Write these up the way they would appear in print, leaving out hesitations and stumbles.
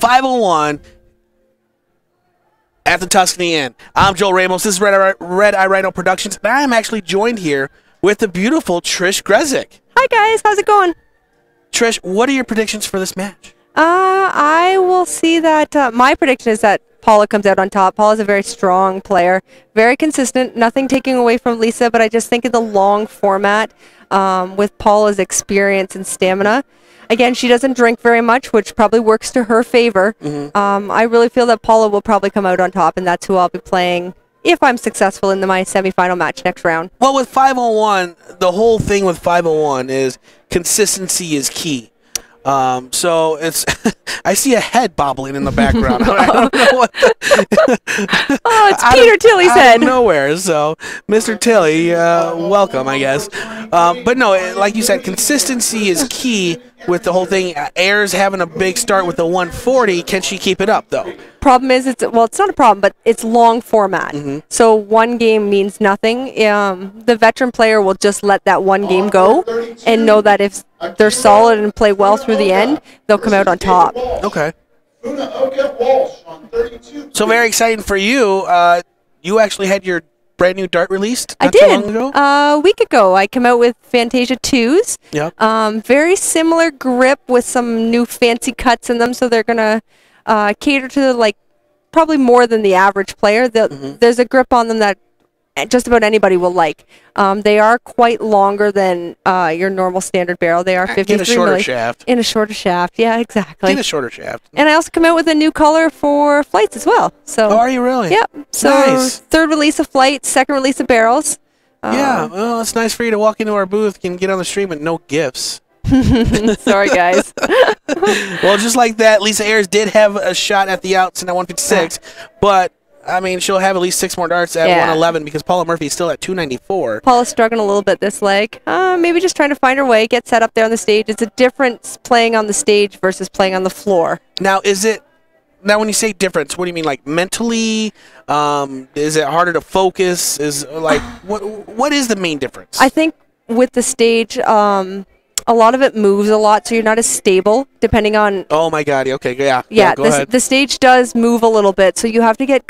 5:01 at the Tuscany Inn. I'm Joel Ramos. This is Red Eye Rhino Productions, and I am actually joined here with the beautiful Trish Grezik. Hi guys, how's it going? Trish, what are your predictions for this match? I will see that my prediction is that Paula comes out on top. Paula's a very strong player, very consistent, nothing taking away from Lisa, but I just think of the long format with Paula's experience and stamina. Again, she doesn't drink very much, which probably works to her favor. I really feel that Paula will probably come out on top, and that's who I'll be playing if I'm successful in my semifinal match next round. Well, with 5:01, the whole thing with 5:01 is consistency is key. So it's I see a head bobbling in the background. I don't know what oh, it's Peter Tilley's head. Out of nowhere. So, Mr. Tilley, welcome, I guess. But no, like you said, consistency is key with the whole thing. Ayers having a big start with the 140. Can she keep it up, though? Problem is, it's not a problem, but it's long format. So one game means nothing. The veteran player will just let that one game go and know that if they're solid and play well through the end, they'll come out on top. Okay. So very exciting for you. You actually had your brand new dart released not too long ago? A week ago. I came out with Fantasia 2s. Yep. Very similar grip with some new fancy cuts in them, so they're going to cater to probably more than the average player. There's a grip on them that just about anybody will like. They are quite longer than your normal standard barrel. They are 53 in a shorter shaft. In a shorter shaft, yeah, exactly. In a shorter shaft. And I also come out with a new color for flights as well. So. Oh, are you really? Yep. So nice. Third release of flights, second release of barrels. Yeah, well, it's nice for you to walk into our booth and get on the stream with no gifts. Sorry, guys. Well, just like that, Lisa Ayers did have a shot at the outs in at 156, but I mean, she'll have at least 6 more darts at 111 because Paula Murphy's still at 294. Paula's struggling a little bit this leg. Maybe just trying to find her way, get set up there on the stage. It's a difference playing on the stage versus playing on the floor. Now, when you say difference, what do you mean? Like mentally? Is it harder to focus? What is the main difference? I think with the stage, a lot of it moves a lot, so you're not as stable depending on... Oh, my God. Okay, yeah. Yeah, go ahead. The stage does move a little bit, so you have to get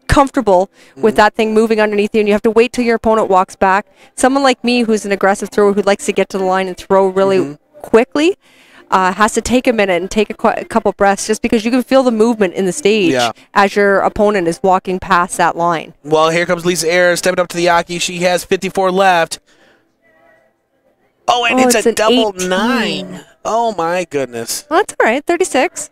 comfortable with that thing moving underneath you, and you have to wait till your opponent walks back. Someone like me, who's an aggressive thrower who likes to get to the line and throw really quickly, has to take a minute and take a couple breaths just because you can feel the movement in the stage as your opponent is walking past that line. Well, here comes Lisa Ayers stepping up to the Yaki. She has 54 left. Oh, and it's a double 9. Oh, my goodness. Well, that's all right. 36.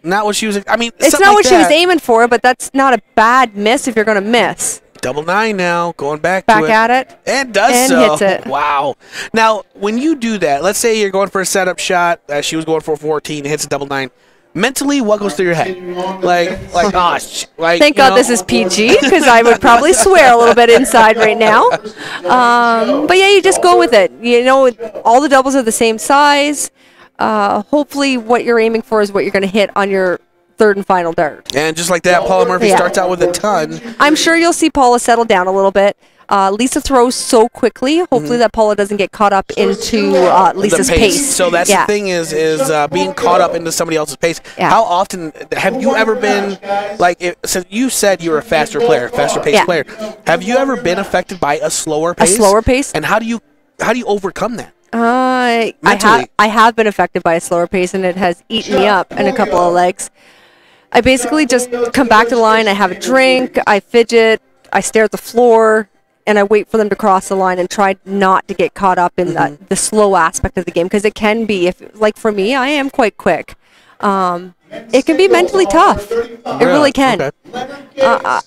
Not what she was... I mean, it's not what she was aiming for, but that's not a bad miss if you're going to miss. Double 9 now, going back to it. Back at it. And does and so. Hits it. Wow. Now, when you do that, let's say you're going for a setup shot. She was going for 14, hits a double 9. Mentally, what goes through your head? Thank God this is PG, because I would probably swear a little bit inside right now. But yeah, you just go with it. You know, all the doubles are the same size. Hopefully, what you're aiming for is what you're going to hit on your third and final dart. And just like that, Paula Murphy starts out with a ton. I'm sure you'll see Paula settle down a little bit. Lisa throws so quickly. Hopefully that Paula doesn't get caught up into Lisa's pace. So that's the thing is being caught up into somebody else's pace. How often have you ever been so you said you were a faster paced player. Have you ever been affected by a slower pace? A slower pace? And how do you overcome that? I have been affected by a slower pace, and it has eaten me up in a couple of legs. I basically just come back to the line. I have a drink. I fidget. I stare at the floor. And I wait for them to cross the line and try not to get caught up in the slow aspect of the game, because it can be, for me, I am quite quick. It can be mentally tough. It really can. Okay.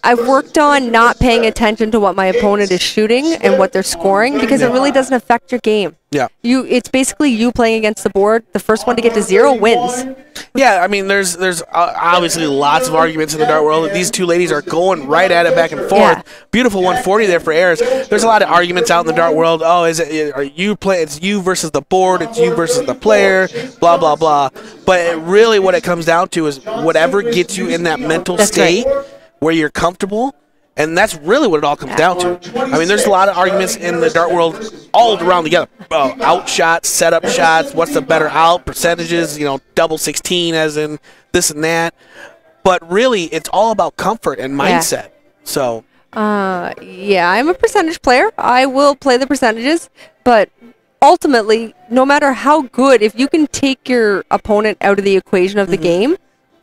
I've worked on not paying attention to what my opponent is shooting and what they're scoring, because it really doesn't affect your game. Yeah. It's basically you playing against the board. The first one to get to 0 wins. Yeah, I mean, there's obviously lots of arguments in the dart world. These two ladies are going right at it back and forth. Yeah. Beautiful 140 there for Ayers. There's a lot of arguments out in the dart world. Oh, it's you versus the board, it's you versus the player, blah, blah, blah. But really what it comes down to is whatever gets you in that mental state where you're comfortable And that's really what it all comes down to. I mean, there's a lot of arguments in the dart world all around together. Out shots, setup shots, what's the better out, percentages, double 16 as in this and that. But really, it's all about comfort and mindset. So, yeah, I'm a percentage player. I will play the percentages, but ultimately, no matter how good, if you can take your opponent out of the equation of the game,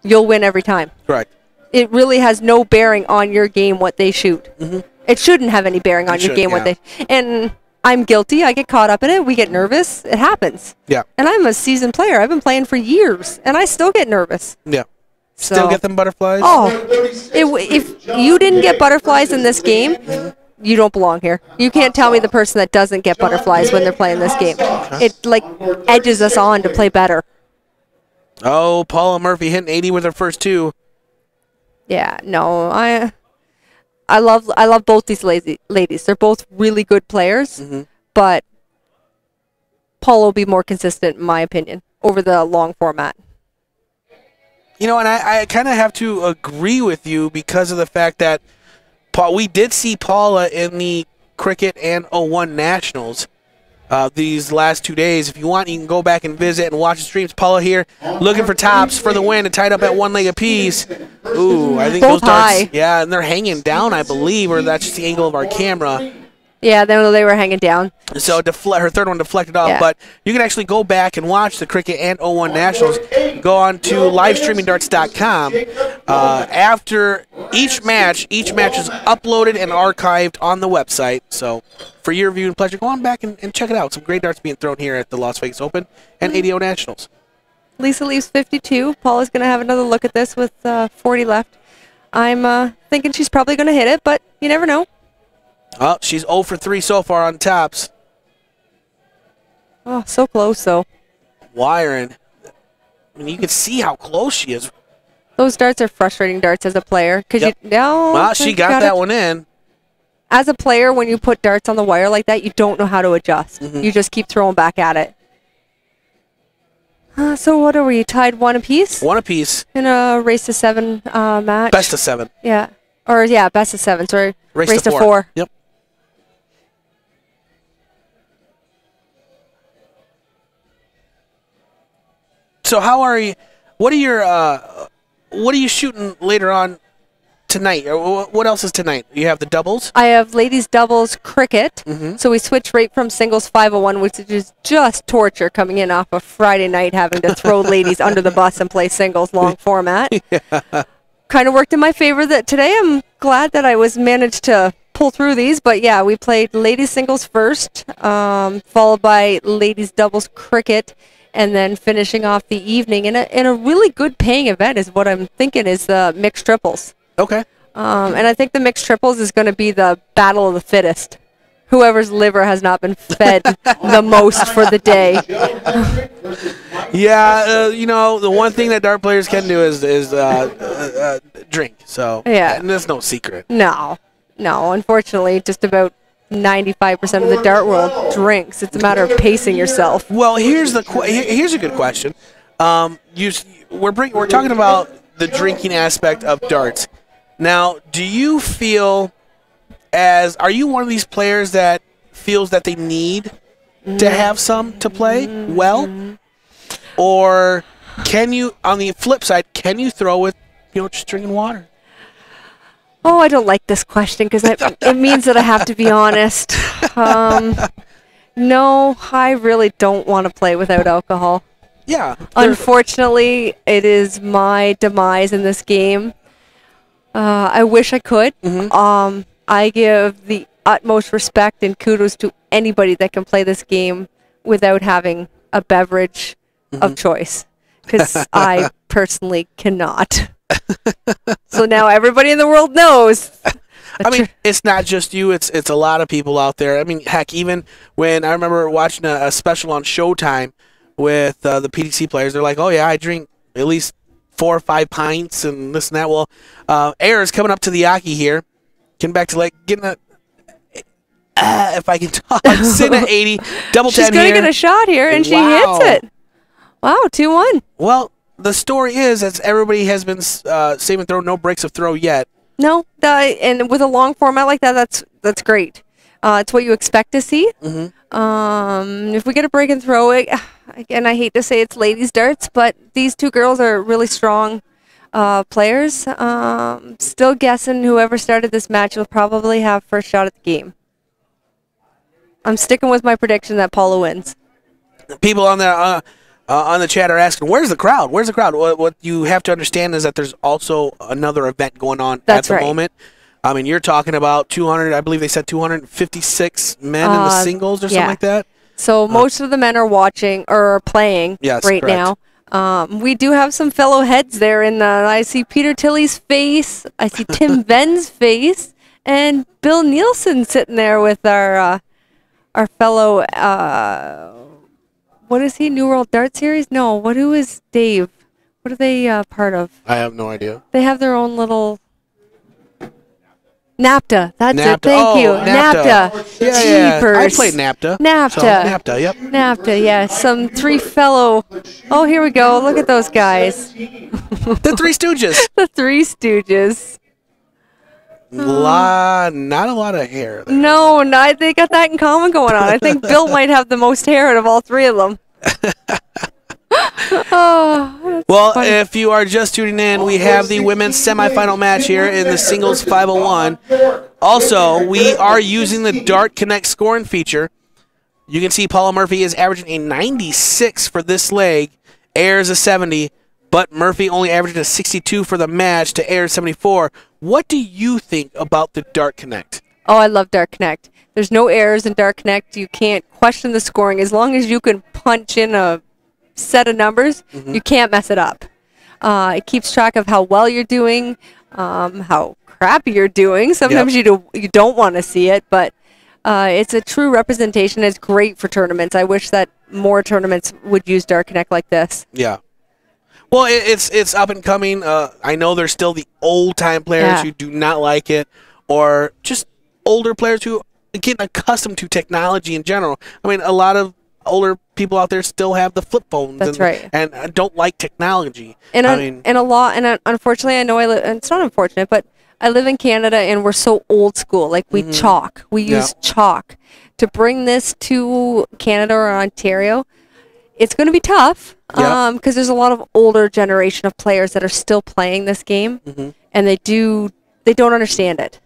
you'll win every time. Correct. It really has no bearing on your game what they shoot. It shouldn't have any bearing on your game what they. And I'm guilty. I get caught up in it. We get nervous. It happens. Yeah. And I'm a seasoned player. I've been playing for years, and I still get nervous. Yeah. Still get them butterflies? Oh, if you didn't get butterflies in this game, you don't belong here. You can't tell me the person that doesn't get butterflies when they're playing this game. It edges us on to play better. Oh, Paula Murphy hitting 80 with her first 2. Yeah, no, I love both these ladies. They're both really good players, but Paula will be more consistent, in my opinion, over the long format. And I kind of have to agree with you because of the fact that we did see Paula in the Cricket and 01 Nationals these last 2 days. If you want, you can go back and visit and watch the streams. Paula here looking for tops for the win and tied up at 1 leg apiece. Ooh, I think both those darts, high. yeah, and they're hanging down, I believe, or that's just the angle of our camera. Yeah, they were hanging down. So her third one deflected off, but you can actually go back and watch the Cricket and 01 Nationals. Go on to livestreamingdarts.com. After each match is uploaded and archived on the website. So for your viewing pleasure, go on back and check it out. Some great darts being thrown here at the Las Vegas Open and ADO Nationals. Lisa leaves 52. Paula's going to have another look at this with 40 left. I'm thinking she's probably going to hit it, but you never know. Oh, she's 0 for 3 so far on tops. Oh, so close, though. Wiring. I mean, you can see how close she is. Those darts are frustrating darts as a player. Well, she got that one in. As a player, when you put darts on the wire like that, you don't know how to adjust. You just keep throwing back at it. So what are we? Tied 1 apiece? 1 apiece. In a race to 7 match? Best of 7. Yeah. Best of 7. Sorry. Race to 4. Yep. So how are you? What are you shooting later on tonight? Or what else is tonight? You have the doubles? I have ladies doubles cricket. So we switch right from singles 501, which is just torture coming in off a Friday night having to throw ladies under the bus and play singles long format. Kind of worked in my favor that today. I'm glad that I managed to pull through these, but yeah, we played ladies singles first, followed by ladies doubles cricket, and then finishing off the evening in a really good paying event is what I'm thinking is the mixed triples. Okay. And I think the mixed triples is going to be the battle of the fittest. Whoever's liver has not been fed the most for the day. Yeah, the one thing that dart players can do is drink. So yeah, and there's no secret. No, unfortunately, just about 95% of the dart world drinks. It's a matter of pacing yourself. Well, here's a good question. We're talking about the drinking aspect of darts. Now, do you feel are you one of these players that feels that they need to have some to play well? Or can you, on the flip side, can you throw with, just drinking water? Oh, I don't like this question because it means that I have to be honest. No, I really don't want to play without alcohol. Yeah. Unfortunately, it is my demise in this game. I wish I could. I give the utmost respect and kudos to anybody that can play this game without having a beverage of choice, because I personally cannot. So now everybody in the world knows. I mean, it's not just you. It's a lot of people out there. I mean, heck, even when I remember watching a special on Showtime with the PDC players, they're like, oh, yeah, I drink at least 4 or 5 pints and this and that. Well, Air is coming up to the Yaki here. Getting back to getting a, if I can talk, sitting at 80, double 10 here. She's going to get a shot here, and she hits it. Wow, 2-1. Well, the story is that everybody has been save and throw, no breaks of throw yet. No, and with a long format like that, that's great. It's what you expect to see. If we get a break and throw it, again, I hate to say it's ladies darts, but these two girls are really strong players. Still guessing whoever started this match will probably have first shot at the game. I'm sticking with my prediction that Paula wins. People on the chat are asking, where's the crowd? Where's the crowd? What you have to understand is that there's also another event going on at the moment. I mean, you're talking about 200, I believe they said 256 men in the singles or something like that. So most of the men are watching or playing right now. We do have some fellow heads there. I see Peter Tilley's face. I see Tim Venn's face. And Bill Nielsen sitting there with our fellow, what is he, New World Dart Series? No, who is Dave? What are they part of? I have no idea. They have their own little... NAPTA. That's it. Thank you. NAPTA. Yeah. I played NAPTA. NAPTA. So, NAPTA, yep. NAPTA, yeah. Some three fellow... Oh, here we go. Look at those guys. The Three Stooges. The Three Stooges. Not a lot of hair there. No, they got that in common going on. I think Bill might have the most hair out of all three of them. Well, funny. If you are just tuning in, we have the women's semifinal match here in the singles 501. Also, we are using the Dart Connect scoring feature. You can see Paula Murphy is averaging a 96 for this leg. Ayers a 70, but Murphy only averaging a 62 for the match to Ayers 74. What do you think about the Dart Connect? Oh, I love Dart Connect. There's no errors in Dart Connect. You can't question the scoring. As long as you can punch in a set of numbers, you can't mess it up. It keeps track of how well you're doing, how crappy you're doing. Sometimes you don't want to see it, but it's a true representation. It's great for tournaments. I wish that more tournaments would use Dart Connect like this. Yeah. Well, it's up and coming. I know there's still the old-time players who do not like it, or just older players who get accustomed to technology in general. I mean, a lot of older people out there still have the flip phones. That's right. And don't like technology. And unfortunately, I know it's not unfortunate, but I live in Canada and we're so old school. Like we chalk. We use chalk. To bring this to Canada or Ontario, it's going to be tough because there's a lot of older generation of players that are still playing this game, and they don't understand it.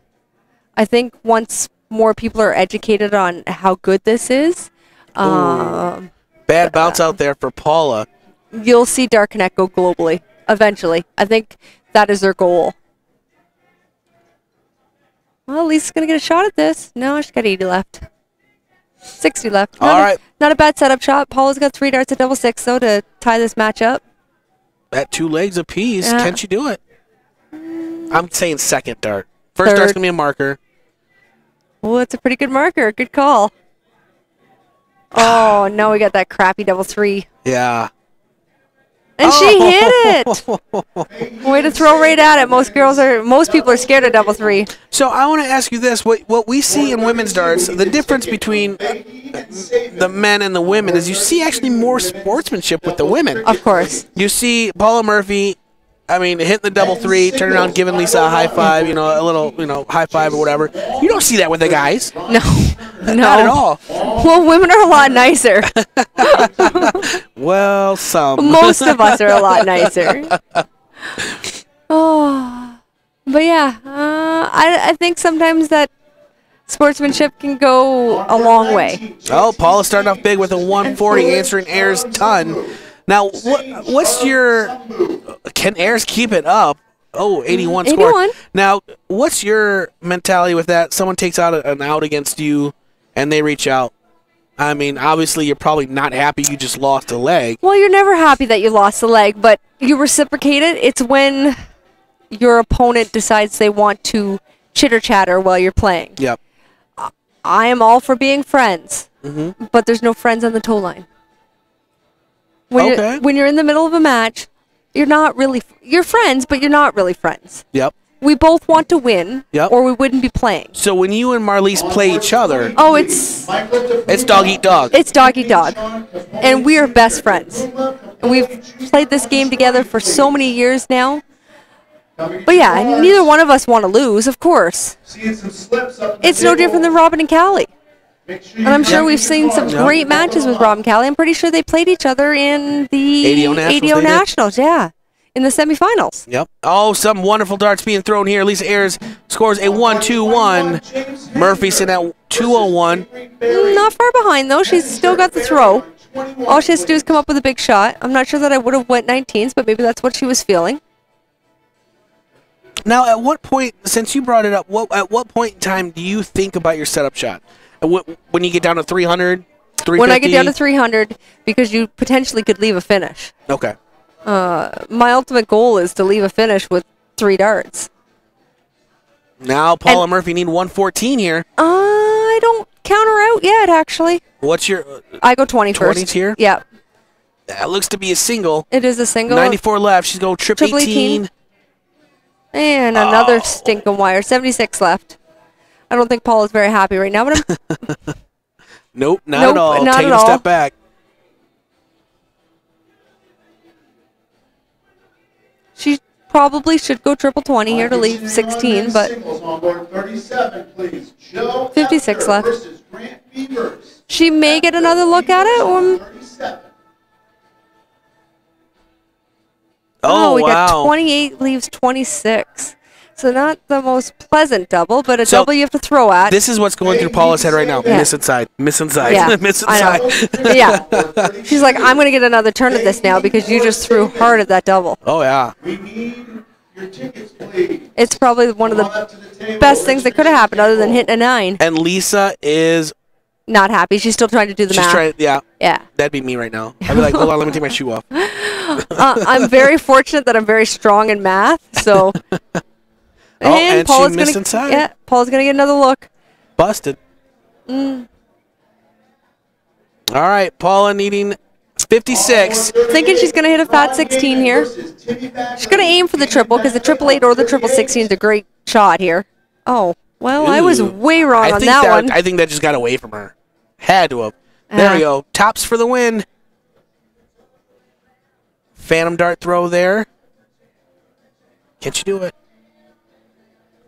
I think once more people are educated on how good this is, bad bounce out there for Paula. You'll see Dart Connect go globally eventually. I think that is their goal. Well, Lisa's going to get a shot at this. No, she's got 80 left. 60 left. Not a bad setup shot. Paula's got 3 darts at double 6, though, to tie this match up. At 2 legs apiece. Can she do it? I'm saying second dart. First dart's going to be a marker. Oh, it's a pretty good marker. Good call. Oh, no, we got that crappy double 3. Yeah. And she hit it. Way to throw right at it. Most people are scared of double 3. So I want to ask you this: what we see in women's darts, the difference between the men and the women is you see actually more sportsmanship with the women. Of course. You see Paula Murphy, I mean, hitting the double 3, turning around, giving Lisa a high five, a little, high five or whatever. You don't see that with the guys. No. Not at all. Well, women are a lot nicer. Well, some. Most of us are a lot nicer. Oh. But yeah, I think sometimes that sportsmanship can go a long way. Oh, Paula's starting off big with a 140, answering Ayers' ton. Now, what's your... Can Ayers keep it up? Oh, 81 score. Now, what's your mentality with that? Someone takes out an out against you, and they reach out. I mean, obviously, you're probably not happy you just lost a leg. Well, you're never happy that you lost a leg, but you reciprocate it. It's when your opponent decides they want to chitter-chatter while you're playing. Yep. I am all for being friends, but there's no friends on the toe line. When you're in the middle of a match, you're friends, but you're not really friends. Yep. We both want to win, or we wouldn't be playing. So when you and Marlies play each other, it's dog eat dog. It's dog eat dog, and we are best friends. And we've played this game together for so many years now. But yeah, neither one of us want to lose, of course. It's no different than Robin and Callie. And I'm sure we've seen some great matches with Robin and Callie. I'm pretty sure they played each other in the ADO Nationals, yeah. In the semifinals. Yep. Oh, some wonderful darts being thrown here. Lisa Ayres scores a 1-2-1. Murphy sitting at 201. Not far behind, though. She's still got the throw. All she has to do is come up with a big shot. I'm not sure that I would have went 19s, but maybe that's what she was feeling. Now, at what point, since you brought it up, at what point in time do you think about your setup shot? When you get down to 300, 350? When I get down to 300, because you potentially could leave a finish. Okay. My ultimate goal is to leave a finish with 3 darts. Now Paula Murphy need 114 here. I don't count her out yet, actually. What's your... I go 20 first. 20s here? Yeah. That looks to be a single. It is a single. 94 left. She's going triple 18. And another stinking wire. 76 left. I don't think Paula's very happy right now, but I'm... Nope, not at all. Not Taking at a all. step back. She probably should go triple 20 here to leave 16, but 56 left. She may get another look at it. Oh, we wow. got 28 leaves 26. So not the most pleasant double, but a double you have to throw at. This is what's going through Paula's head right now. Yeah. Miss inside. Miss inside. Yeah, Miss I inside. know. Yeah. She's like, I'm going to get another turn at this now because you just threw hard at that double. Oh, yeah. It's probably one of the best things that could have happened other than hitting a 9. And Lisa is... Not happy. She's still trying to do the math. Trying, yeah. Yeah. That'd be me right now. I'd be like, hold on, let me take my shoe off. I'm very fortunate that I'm very strong in math, so... and Paula's she missed gonna, inside. Yeah, Paula's going to get another look. Busted. All right, Paula needing 56. Thinking she's going to hit a fat 16 here. She's going to aim for the triple because the triple 8 or the triple 16 is a great shot here. Oh, well, I was way wrong on that one. I think that just got away from her. Had to have. There we go. Tops for the win. Phantom dart throw there. Can't you do it?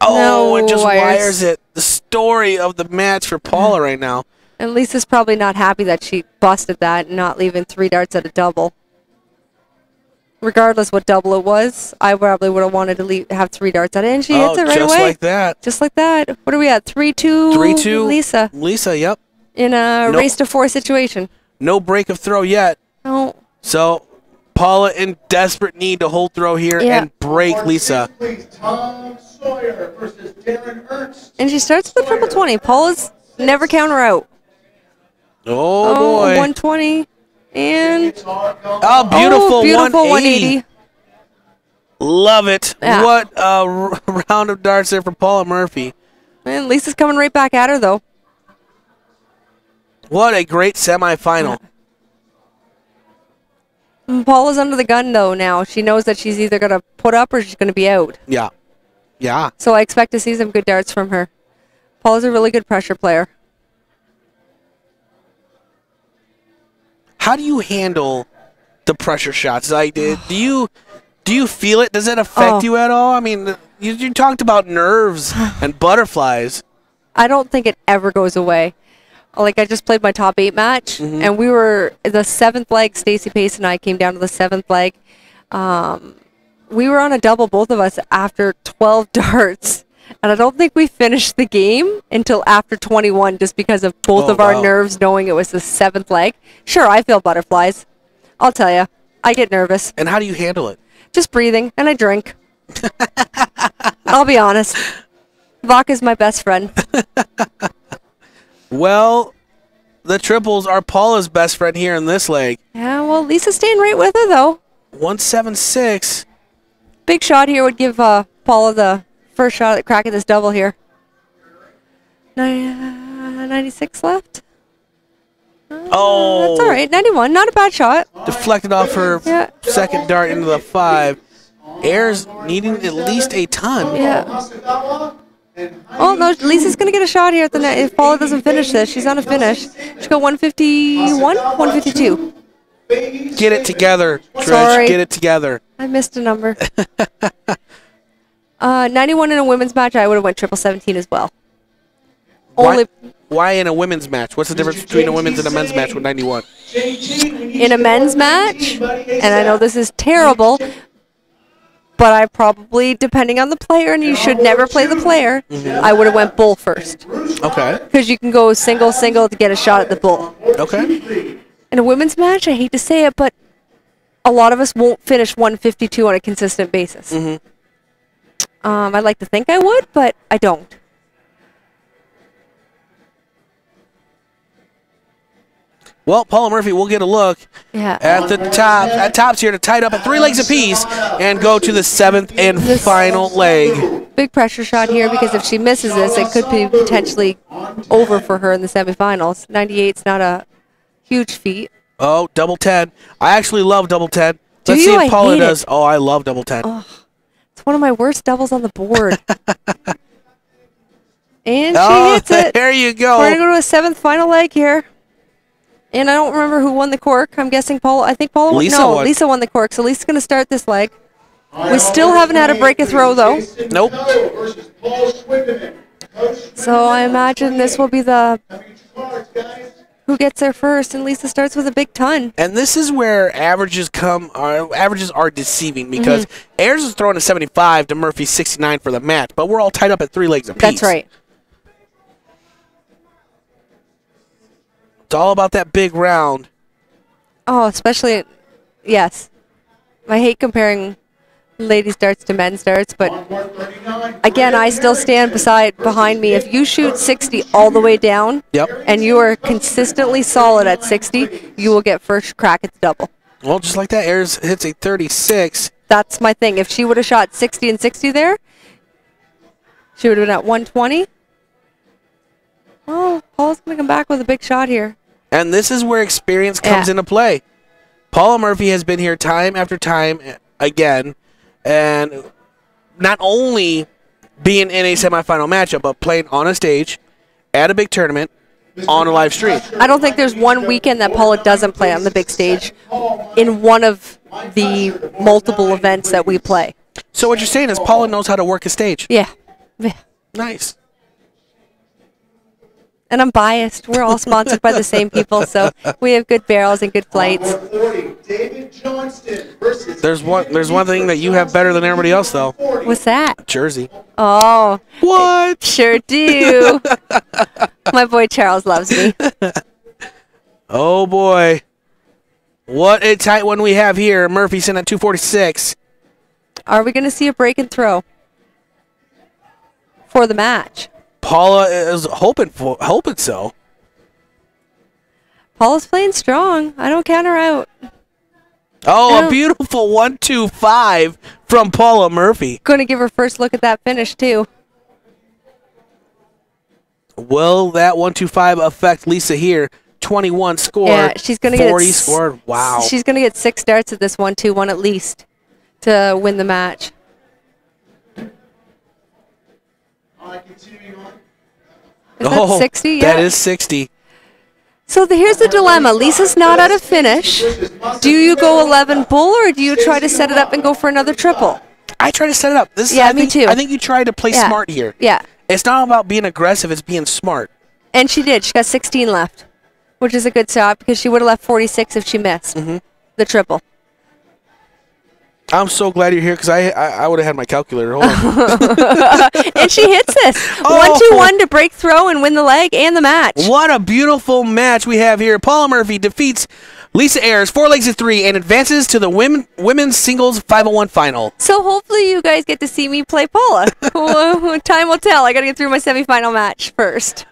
Oh, No, it just wires. wires it. The story of the match for Paula right now. And Lisa's probably not happy that she busted that and not leaving 3 darts at a double. Regardless what double it was, I probably would have wanted to have 3 darts at it, and she hits it right just away. like that. Just like that. What are we at? 3-2. 3-2. Lisa. Lisa, yep. In a race to 4 situation. No break of throw yet. No. So Paula in desperate need to hold throw here and break Lisa. And she starts with the triple 20. Paula's never counter out. Oh, boy. 120. And beautiful 180. Love it. Yeah. What a round of darts there for Paula Murphy. And Lisa's coming right back at her, though. What a great semifinal. Paula's under the gun, though, now. She knows that she's either going to put up or she's going to be out. Yeah. Yeah. So I expect to see some good darts from her. Paula's a really good pressure player. How do you handle the pressure shots? Like, do you feel it? Does it affect you at all? I mean, you talked about nerves and butterflies. I don't think it ever goes away. Like, I just played my top 8 match, and we were the 7th leg. Stacey Pace and I came down to the 7th leg. We were on a double, both of us, after 12 darts. And I don't think we finished the game until after 21 just because of both of our nerves knowing it was the 7th leg. Sure, I feel butterflies. I'll tell you. I get nervous. And how do you handle it? Just breathing, and I drink. I'll be honest. Vodka's my best friend. Well, the triples are Paula's best friend here in this leg. Yeah, well, Lisa's staying right with her, though. 176. Big shot here would give Paula the first shot at cracking this double here. 96 left. Oh. That's all right. 91. Not a bad shot. Deflected off her second dart into the 5. Ayres needing at least a ton. Yeah. Oh, no. Lisa's going to get a shot here at the net. If Paula doesn't finish this, she's on a finish. She's got 151, 152. Get it together, Trish. Sorry. Get it together. I missed a number. 91 in a women's match, I would have went triple 17 as well. Only why in a women's match? What's the difference between a women's and a men's match with 91? In a men's match, and I know this is terrible, but I probably, depending on the player, and you should never play the player, I would have went bull first. Okay. Because you can go single to get a shot at the bull. Okay. In a women's match, I hate to say it, but a lot of us won't finish 152 on a consistent basis. I'd like to think I would, but I don't. Well, Paula Murphy will get a look at the top. At tops here to tie it up at 3 legs apiece and go to the 7th and final leg. Big pressure shot here because if she misses this, it could be potentially over for her in the semifinals. 98's not a huge feat. Oh, double 10. I actually love double 10. Let's see if Paula does. Oh, I love double 10. Oh, it's one of my worst doubles on the board. And she hits it. There you go. We're going to go to a 7th final leg here. And I don't remember who won the cork. I'm guessing Paula. I think Paula won. No, Lisa won the cork. So Lisa's going to start this leg. We still haven't had a break a throw, though. Nope. So I imagine this will be the who gets there first, and Lisa starts with a big ton. And this is where averages are deceiving because Ayers is throwing a 75 to Murphy's 69 for the match, but we're all tied up at 3 legs apiece. That's right. It's all about that big round. Oh, especially, yes. I hate comparing ladies' darts to men's darts, but again, I still stand behind me. If you shoot 60 all the way down, and you are consistently solid at 60, you will get first crack at the double. Well, just like that, Ayers hits a 36. That's my thing. If she would have shot 60 and 60 there, she would have been at 120. Oh, Paula's going to come back with a big shot here. And this is where experience comes into play. Paula Murphy has been here time after time again, and not only being in a semifinal matchup, but playing on a stage, at a big tournament, on a live stream. I don't think there's one weekend that Paula doesn't play on the big stage in one of the multiple events that we play. So what you're saying is Paula knows how to work a stage? Yeah. Nice. And I'm biased. We're all sponsored by the same people, so we have good barrels and good flights. There's one thing that you have better than everybody else, though. What's that? Jersey. Oh. What? Sure do. My boy Charles loves me. Oh, boy. What a tight one we have here. Murphy's in at 246. Are we going to see a break and throw for the match? Paula is hoping so. Paula's playing strong. I don't count her out. Oh, a beautiful 1-2-5 from Paula Murphy. Going to give her first look at that finish, too. Will that 1-2-5 affect Lisa here? 21 scored. Yeah, she's going to get 40 scored. Wow. She's going to get 6 darts at this 1-2-1 at least to win the match. Is that 60? Yeah. That is 60. So here's the dilemma. Lisa's not at a finish. Do you go 11 bull or do you try to set it up and go for another triple? I try to set it up. Me too. I think you try to play smart here. Yeah. It's not about being aggressive. It's being smart. And she did. She got 16 left, which is a good shot because she would have left 46 if she missed the triple. I'm so glad you're here because I would have had my calculator. Hold on. And she hits this. 1-2-1 to break throw and win the leg and the match. What a beautiful match we have here. Paula Murphy defeats Lisa Ayers 4 legs of 3 and advances to the women's singles 501 final. So hopefully you guys get to see me play Paula. Time will tell. I got to get through my semifinal match first.